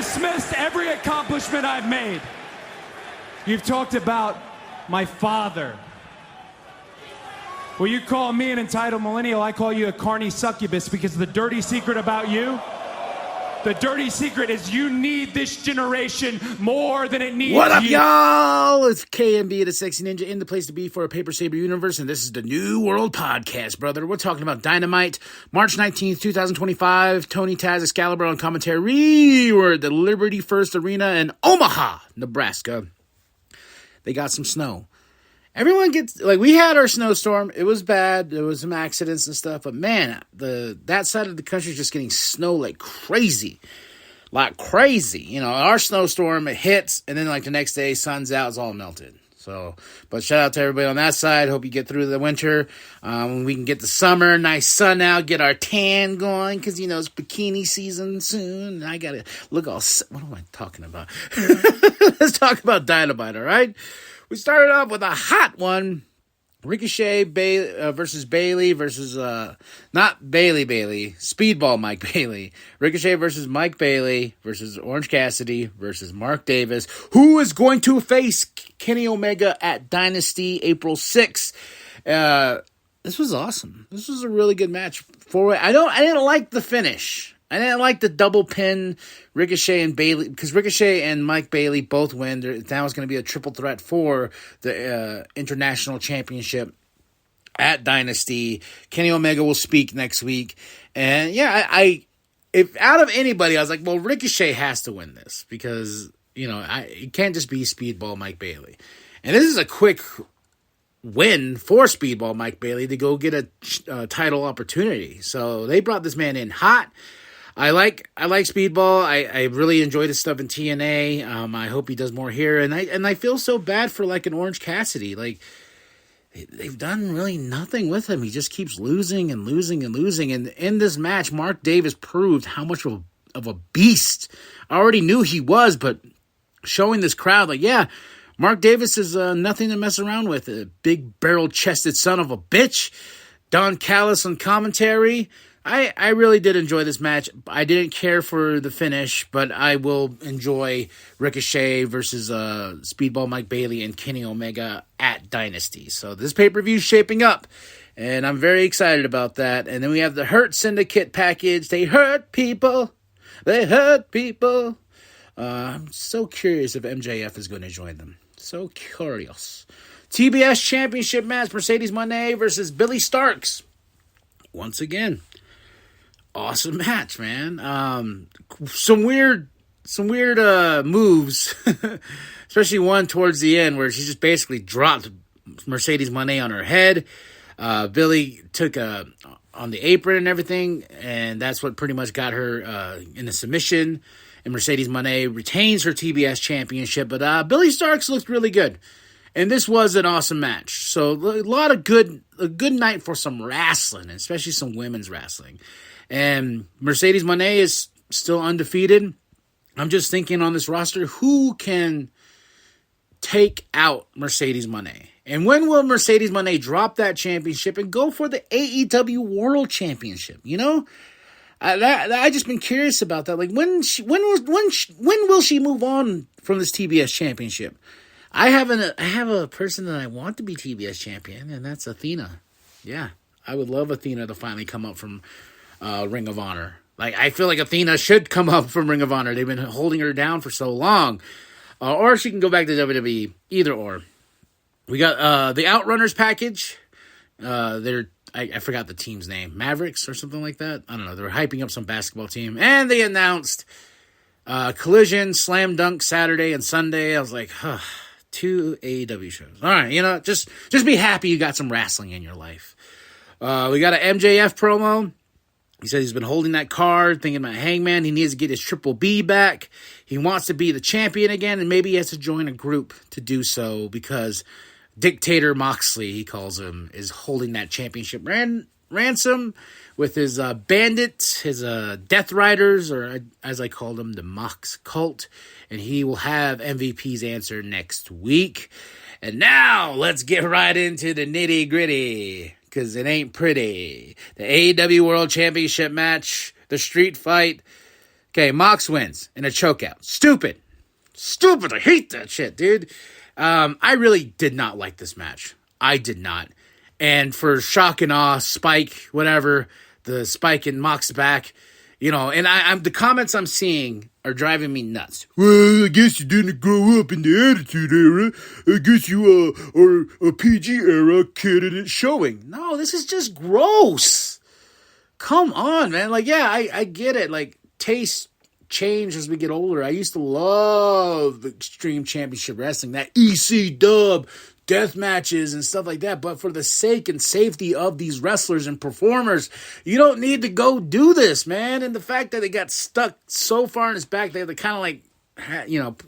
dismissed every accomplishment I've made. You've talked about my father. Well, you call me an entitled millennial, I call you a carny succubus, because the dirty secret about you, the dirty secret is you need this generation more than it needs you. What up, y'all? It's KMB, the Sexy Ninja, in the place to be for a Paper Saber universe, and this is the New World Podcast, brother. We're talking about Dynamite, March 19th, 2025. Tony Taz Excalibur on commentary. We're at the Liberty First Arena in Omaha, Nebraska. They got some snow. Everyone gets, like, we had our snowstorm. It was bad. There was some accidents and stuff. But, man, that side of the country is just getting snow like crazy. Like crazy. You know, our snowstorm, it hits, and then, like, the next day, sun's out, it's all melted. So, but shout out to everybody on that side. Hope you get through the winter. We can get the summer, nice sun out, get our tan going, because, you know, it's bikini season soon. And I got to look all, what am I talking about? Let's talk about Dynamite, all right? We started off with a hot one. Ricochet versus Bailey versus, not Bailey, Speedball Mike Bailey. Ricochet versus Mike Bailey versus Orange Cassidy versus Mark Davis, who is going to face Kenny Omega at Dynasty April 6th. This was awesome. This was a really good match. I didn't like the finish. I didn't like the double pin Ricochet and Bailey, because Ricochet and Mike Bailey both win. Now it's going to be a triple threat for the International Championship at Dynasty. Kenny Omega will speak next week. And yeah, if out of anybody, I was like, well, Ricochet has to win this, because, you know, it can't just be Speedball Mike Bailey. And this is a quick win for Speedball Mike Bailey to go get a title opportunity. So they brought this man in hot. I like Speedball. I really enjoy his stuff in TNA. I hope he does more here. And I feel so bad for, like, an Orange Cassidy. Like, they've done really nothing with him. He just keeps losing and losing and losing. And in this match, Mark Davis proved how much of a beast. I already knew he was, but showing this crowd, like, yeah, Mark Davis is nothing to mess around with. A big barrel-chested son of a bitch. Don Callis on commentary. I really did enjoy this match. I didn't care for the finish, but I will enjoy Ricochet versus Speedball Mike Bailey and Kenny Omega at Dynasty. So this pay-per-view is shaping up, and I'm very excited about that. And then we have the Hurt Syndicate package. They hurt people. They hurt people. I'm so curious if MJF is going to join them. So curious. TBS Championship match, Mercedes Moné versus Billy Starks. Once again. Awesome match, man. Some weird moves, especially one towards the end where she just basically dropped Mercedes Moné on her head. Billy took on the apron and everything, and that's what pretty much got her in a submission. And Mercedes Moné retains her TBS championship, but Billy Starks looked really good. And this was an awesome match. So a good night for some wrestling, especially some women's wrestling. And Mercedes Moné is still undefeated. I'm just thinking on this roster, who can take out Mercedes Moné? And when will Mercedes Moné drop that championship and go for the AEW World Championship? You know, I just been curious about that. Like, when will she move on from this TBS championship? I have a person that I want to be TBS champion, and that's Athena. Yeah, I would love Athena to finally come up from Ring of Honor. Like, I feel like Athena should come up from Ring of Honor. They've been holding her down for so long. Or she can go back to WWE. Either or. We got the Outrunners package. I forgot the team's name. Mavericks or something like that. I don't know. They were hyping up some basketball team. And they announced Collision, Slam Dunk Saturday and Sunday. I was like, 2 AEW shows. All right, you know, just be happy you got some wrestling in your life. We got an MJF promo. He said he's been holding that card, thinking about Hangman. He needs to get his Triple B back. He wants to be the champion again, and maybe he has to join a group to do so, because Dictator Moxley, he calls him, is holding that championship ransom with his bandits, his Death Riders, or as I call them, the Mox Cult. And he will have MVP's answer next week. And now, let's get right into the nitty-gritty, because it ain't pretty. The AEW World Championship match, the street fight. Okay, Mox wins in a chokeout. Stupid. I hate that shit, dude. I really did not like this match. I did not. And for shock and awe, Spike, whatever, the Spike in Mox's back, and I'm the comments I'm seeing are driving me nuts. Well, I guess you didn't grow up in the Attitude Era. I guess you are a PG era candidate showing. No, this is just gross. Come on, man. Like, yeah, I get it. Like, taste change as we get older. I used to love Extreme Championship Wrestling, that EC dub, death matches and stuff like that. But for the sake and safety of these wrestlers and performers, you don't need to go do this, man. And the fact that they got stuck so far in his back, they had to kind of like,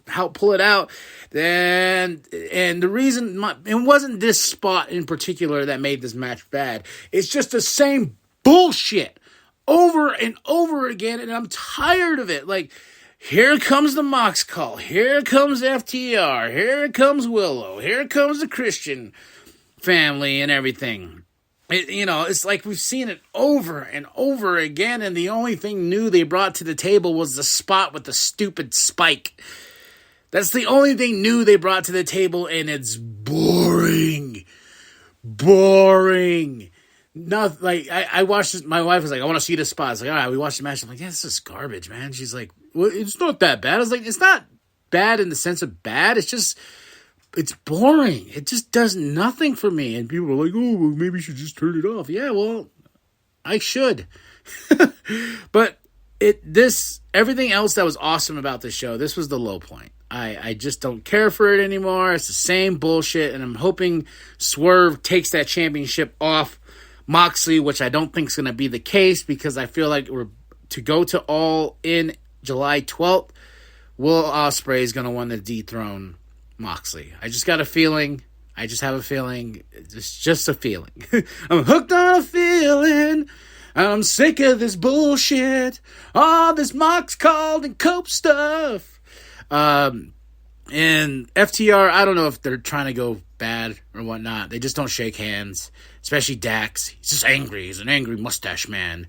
help pull it out. And the reason, it wasn't this spot in particular that made this match bad. It's just the same bullshit over and over again, and I'm tired of it. Like, here comes the Mox call. Here comes FTR. Here comes Willow. Here comes the Christian family and everything. It's like we've seen it over and over again, and the only thing new they brought to the table was the spot with the stupid Spike. That's the only thing new they brought to the table, and it's boring. Nothing. Like, I watched this, my wife was like, I want to see this spot. It's like, all right, we watched the match. I'm like, yeah, this is garbage, man. She's like, well, it's not that bad. I was like, it's not bad in the sense of bad. It's just, it's boring. It just does nothing for me. And people are like, oh, well, maybe you should just turn it off. Yeah, well, I should. But everything else that was awesome about this show, this was the low point. I just don't care for it anymore. It's the same bullshit. And I'm hoping Swerve takes that championship off Moxley, which I don't think is going to be the case, because I feel like we're to go to All In July 12th. Will Ospreay is going to want to dethrone Moxley. I just got a feeling. I just have a feeling. It's just a feeling. I'm hooked on a feeling. I'm sick of this bullshit. All this Mox called and Cope stuff. And FTR, I don't know if they're trying to go bad or whatnot. They just don't shake hands, especially Dax. He's just angry. He's an angry mustache man.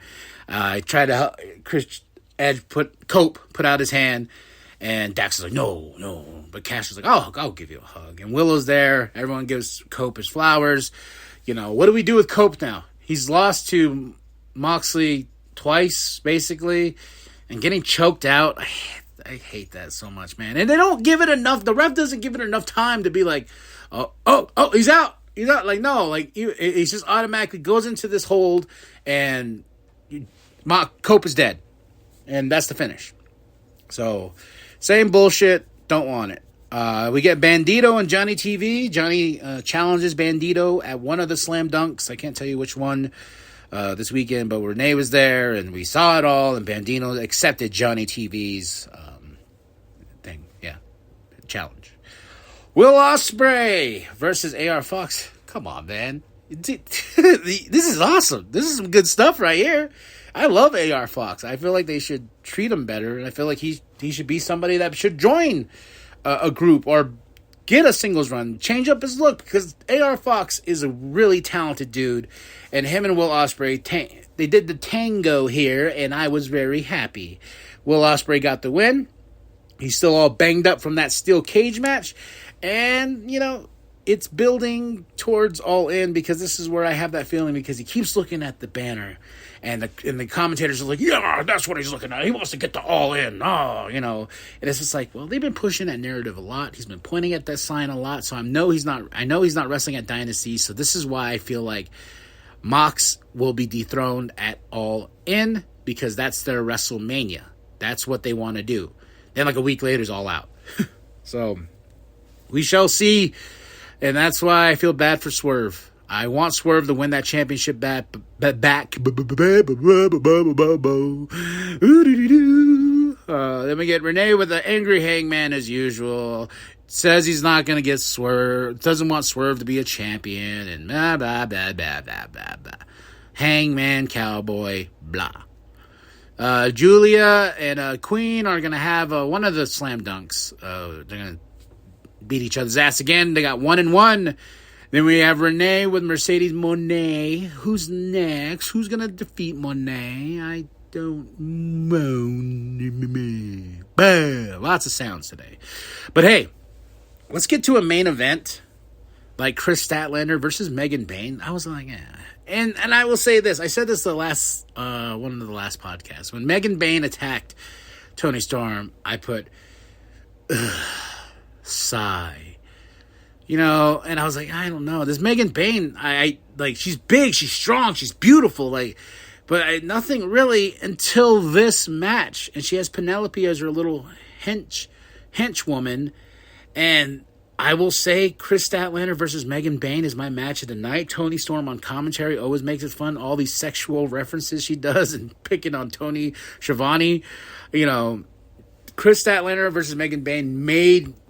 I tried to help Edge Cope put out his hand, and Dax is like, no. But Cash is like, oh, I'll give you a hug. And Willow's there. Everyone gives Cope his flowers. What do we do with Cope now? He's lost to Moxley twice, basically, and getting choked out. I hate that so much, man. And they don't give it enough. The ref doesn't give it enough time to be like, oh, he's out. He's out. Like, no, like, he's just automatically goes into this hold, and Cope is dead. And that's the finish. So, same bullshit. Don't want it. We get Bandito and Johnny TV. Johnny challenges Bandito at one of the slam dunks. I can't tell you which one this weekend, but Renee was there, and we saw it all, and Bandito accepted Johnny TV's challenge. Will Ospreay versus AR Fox. Come on, man. This is awesome. This is some good stuff right here. I love AR Fox. I feel like they should treat him better, and I feel like he should be somebody that should join a group or get a singles run, change up his look, because AR Fox is a really talented dude, and him and Will Ospreay, they did the tango here, and I was very happy. Will Ospreay got the win. He's still all banged up from that steel cage match. And, it's building towards All In, because this is where I have that feeling, because he keeps looking at the banner. And the commentators are like, yeah, that's what he's looking at. He wants to get to All In. Oh, And it's just like, well, they've been pushing that narrative a lot. He's been pointing at that sign a lot. So I know he's not wrestling at Dynasty. So this is why I feel like Mox will be dethroned at All In, because that's their WrestleMania. That's what they want to do. Then like a week later is All Out. So we shall see. And that's why I feel bad for Swerve. I want Swerve to win that championship back. Then we get Renee with the angry Hangman as usual. Says he's not going to get Swerve. Doesn't want Swerve to be a champion. And blah, blah, blah, blah, blah, blah, blah. Hangman, cowboy, blah. Julia and Queen are going to have one of the slam dunks. They're going to beat each other's ass again. They got 1-1. Then we have Renee with Mercedes Moné. Who's next? Who's going to defeat Moné? don't moan me. Bam. Lots of sounds today. But hey, let's get to a main event like Chris Statlander versus Megan Bayne. I was like, yeah. And I will say this. I said this the last one of the last podcasts. When Megan Bayne attacked Toni Storm, I put sigh. You know, and I was like, I don't know. This Megan Bayne, I like, she's big, she's strong, she's beautiful, like, but nothing really until this match. And she has Penelope as her little henchwoman. And I will say Chris Statlander versus Megan Bayne is my match of the night. Toni Storm on commentary always makes it fun. All these sexual references she does and picking on Tony Schiavone. You know, Chris Statlander versus Megan Bayne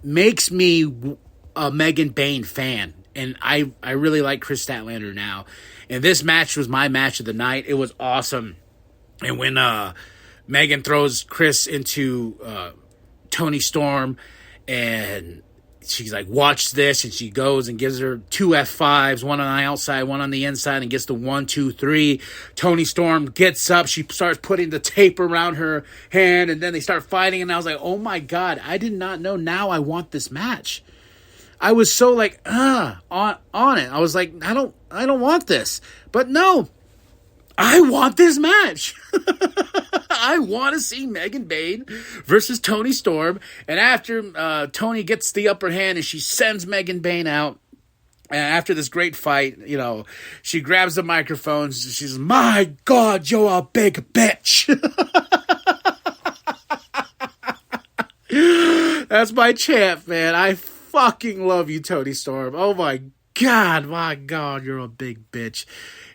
makes me a Megan Bayne fan. And I really like Chris Statlander now. And this match was my match of the night. It was awesome. And when Megan throws Chris into Toni Storm and she's like, watch this, and she goes and gives her 2 F5s, one on the outside, one on the inside, and gets the 1, 2, 3. Toni Storm gets up, she starts putting the tape around her hand, and then they start fighting, and I was like, oh my God, I did not know. Now I want this match. I was so like, on it. I was like, I don't want this. But no, I want this match. I want to see Megan Bayne versus Toni Storm. And after Toni gets the upper hand and she sends Megan Bayne out, and after this great fight, you know, she grabs the microphone. She's, my God, you're a big bitch. That's my chant, man. I fucking love you, Toni Storm. Oh my God, you're a big bitch.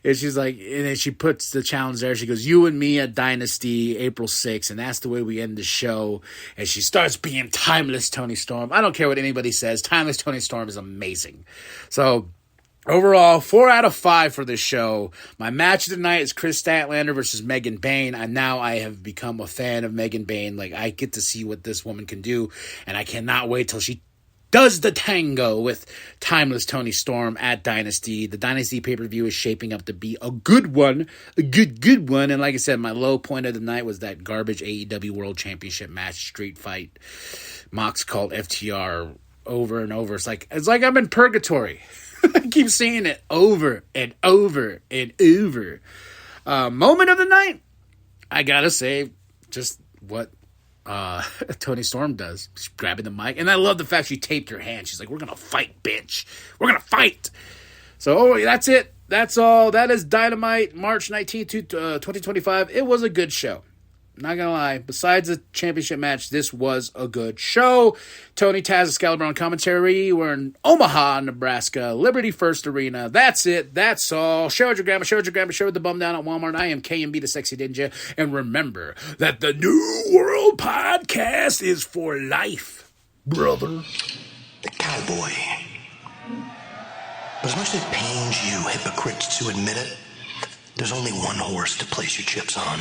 And she's like, and then she puts the challenge there. She goes, you and me at Dynasty, April 6th. And that's the way we end the show. And she starts being timeless Toni Storm. I don't care what anybody says. Timeless Toni Storm is amazing. So overall, 4 out of 5 for this show. My match of the night is Chris Statlander versus Megan Bayne. And now I have become a fan of Megan Bayne. Like, I get to see what this woman can do. And I cannot wait till she does the tango with timeless Toni Storm at Dynasty. The Dynasty pay-per-view is shaping up to be a good one. A good one. And like I said, my low point of the night was that garbage AEW World Championship match, street fight. Mox called FTR over and over. It's like I'm in purgatory. I keep seeing it over and over and over. Moment of the night, I gotta say, just what Toni Storm does. She's grabbing the mic. And I love the fact she taped her hand. She's like, we're going to fight, bitch. We're going to fight. So, that's it. That's all. That is Dynamite, March 19th, 2025. It was a good show. Not going to lie. Besides the championship match, this was a good show. Tony Taz, Excalibur on commentary. We're in Omaha, Nebraska. Liberty First Arena. That's it. That's all. Show it your grandma. Show the bum down at Walmart. I am KMB, the Sexy Ninja. And remember that the New World Podcast is for life, brother. The cowboy. But as much as it pains you hypocrites to admit it, there's only one horse to place your chips on.